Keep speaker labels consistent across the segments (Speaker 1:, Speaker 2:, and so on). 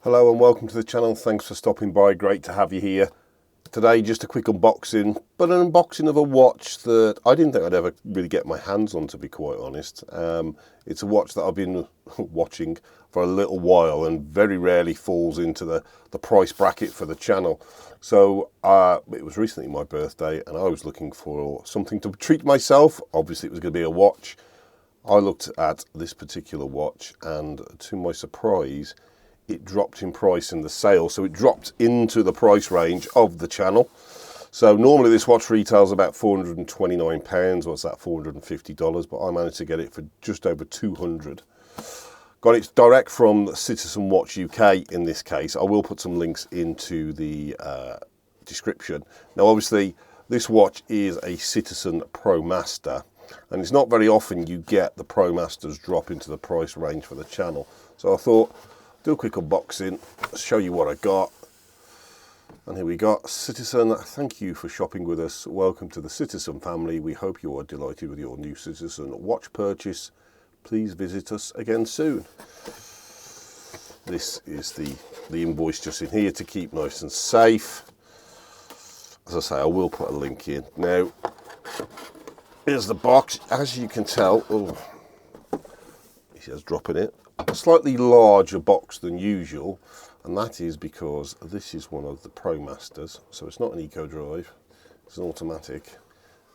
Speaker 1: Hello and welcome to the channel. Thanks for stopping by. Great to have you here. Today just a quick unboxing, but an unboxing of a watch that I didn't think I'd ever really get my hands on, to be quite honest. It's a watch that I've been watching for a little while and very rarely falls into the price bracket for the channel. So it was recently my birthday and I was looking for something to treat myself. Obviously it was going to be a watch. I looked at this particular watch and to my surprise it dropped in price in the sale, so it dropped into the price range of the channel. So normally this watch retails about £429, what's that, $450, but I managed to get it for just over 200. Got it direct from Citizen Watch UK in this case. I will put some links into the description. Now obviously this watch is a Citizen Promaster, and it's not very often you get the Promasters drop into the price range for the channel. So I thought, do a quick unboxing, show you what I got. And here we got Citizen. Thank you for shopping with us. Welcome to the Citizen family. We hope you are delighted with your new Citizen watch purchase. Please visit us again soon. This is the invoice just in here to keep nice and safe. As I say, I will put a link in. Now, here's the box. As you can tell, he says dropping it. A slightly larger box than usual, and that is because this is one of the Promasters, so it's not an eco drive, it's an automatic,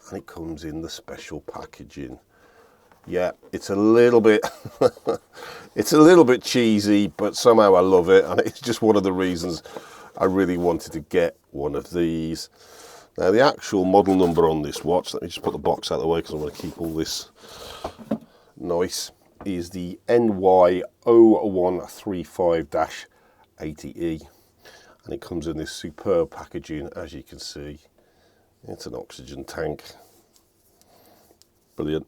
Speaker 1: and it comes in the special packaging. Yeah, it's a little bit it's a little bit cheesy, but somehow I love it, and it's just one of the reasons I really wanted to get one of these. Now the actual model number on this watch, let me just put the box out of the way because I want to keep all this nice, is the NY0135-80E, and it comes in this superb packaging. As you can see, it's an oxygen tank, brilliant.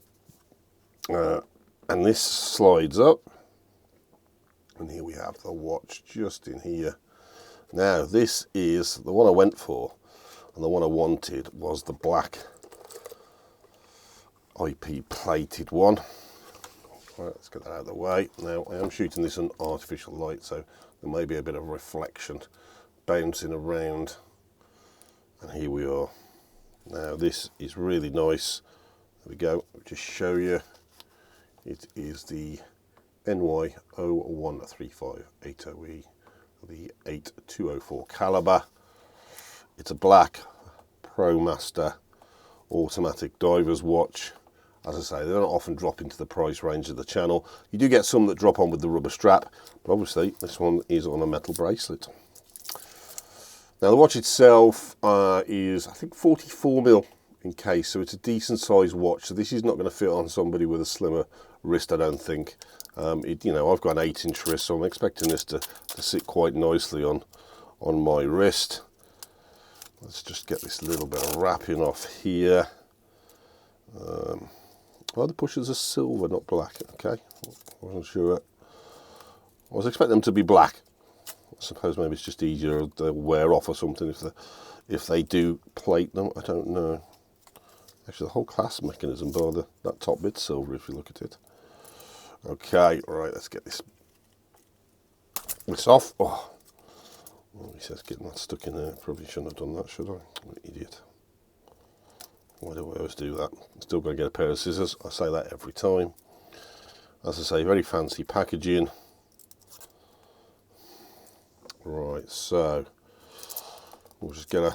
Speaker 1: And this slides up, and here we have the watch just in here. Now this is the one I went for, and the one I wanted was the black IP plated one. Right, let's get that out of the way. Now I am shooting this in artificial light, so there may be a bit of reflection bouncing around. And here we are. Now this is really nice. There we go. I'll just show you. It is the NY0135-80E, the 8204 caliber. It's a black Promaster automatic diver's watch. As I say, they don't often drop into the price range of the channel. You do get some that drop on with the rubber strap, but obviously this one is on a metal bracelet. Now the watch itself is, I think, 44mm in case, so it's a decent sized watch. So this is not going to fit on somebody with a slimmer wrist, I don't think. You know, I've got an 8-inch wrist, so I'm expecting this to sit quite nicely on my wrist. Let's just get this little bit of wrapping off here. Well, the pushers are silver, not black. Okay, I wasn't sure. I was expecting them to be black. I suppose maybe it's just easier, they'll wear off or something if they do plate them. I don't know. Actually, the whole clasp mechanism, bar that top bit's silver if you look at it. Okay, right, let's get this off. Oh, he says getting that stuck in there. Probably shouldn't have done that, should I? I'm an idiot. Why do I always do that? I'm still going to get a pair of scissors. I say that every time. As I say, very fancy packaging. Right, so we'll just get a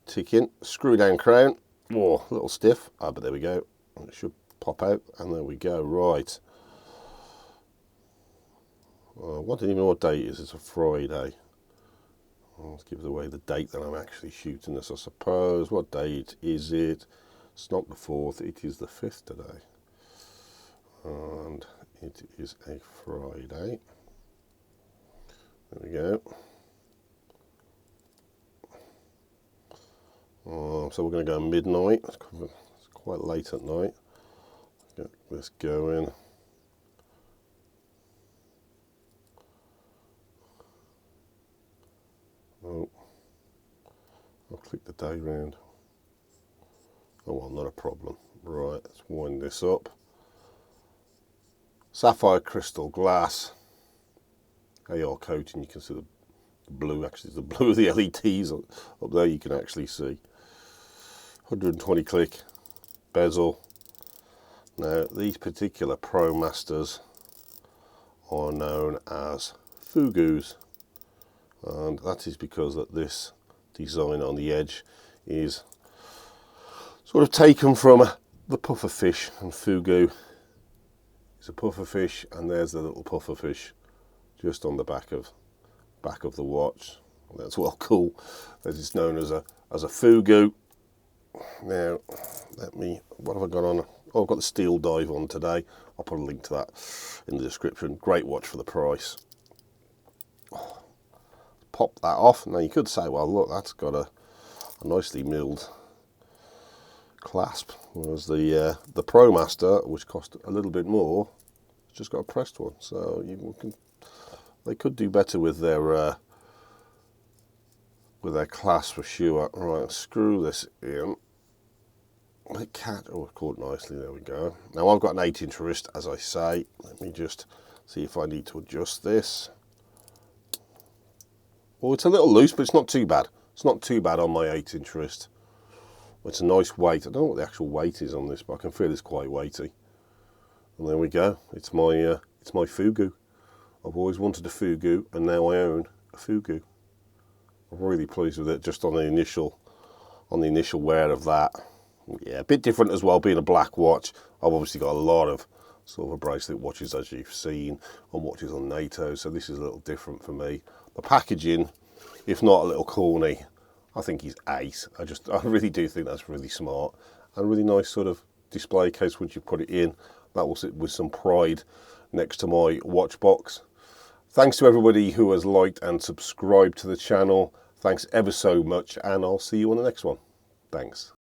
Speaker 1: tick in, screw down crown. Oh, a little stiff. But there we go. It should pop out, and there we go. Right. I don't even know what day it is. It's a Friday. Let's give away the date that I'm actually shooting this, I suppose. What date is it? It's not the 4th, it is the 5th today. And it is a Friday. There we go. So we're going to go midnight. It's quite late at night. Get this going. Oh, I'll click the day round. Oh well, not a problem. Right, let's wind this up. Sapphire crystal glass. AR coating. You can see the blue, actually it's the blue of the LEDs up there, you can actually see. 120 click bezel. Now these particular Promasters are known as Fugus, and that is because that this design on the edge is sort of taken from the puffer fish, and Fugu is a puffer fish, and there's the little puffer fish just on the back of the watch. That's well cool. That is known as a Fugu. Now, what have I got on? Oh, I've got the steel dive on today. I'll put a link to that in the description. Great watch for the price. Pop that off. Now you could say, well, look, that's got a nicely milled clasp, whereas the Promaster, which cost a little bit more, it's just got a pressed one. So they could do better with their clasp for sure. Right, screw this in. The cat, oh, caught nicely, there we go. Now I've got an 8-inch wrist, as I say. Let me just see if I need to adjust this. Well, it's a little loose, but it's not too bad. It's not too bad on my 8-inch wrist. It's a nice weight. I don't know what the actual weight is on this, but I can feel it's quite weighty. And there we go. It's my Fugu. I've always wanted a Fugu, and now I own a Fugu. I'm really pleased with it, just on the initial wear of that. Yeah, a bit different as well, being a black watch. I've obviously got a lot of silver bracelet watches, as you've seen, on watches on NATO, so this is a little different for me. The packaging, if not a little corny, I think he's ace. I really do think that's really smart, and a really nice sort of display case once you put it in. That will sit with some pride next to my watch box. Thanks to everybody who has liked and subscribed to the channel. Thanks ever so much, and I'll see you on the next one. Thanks.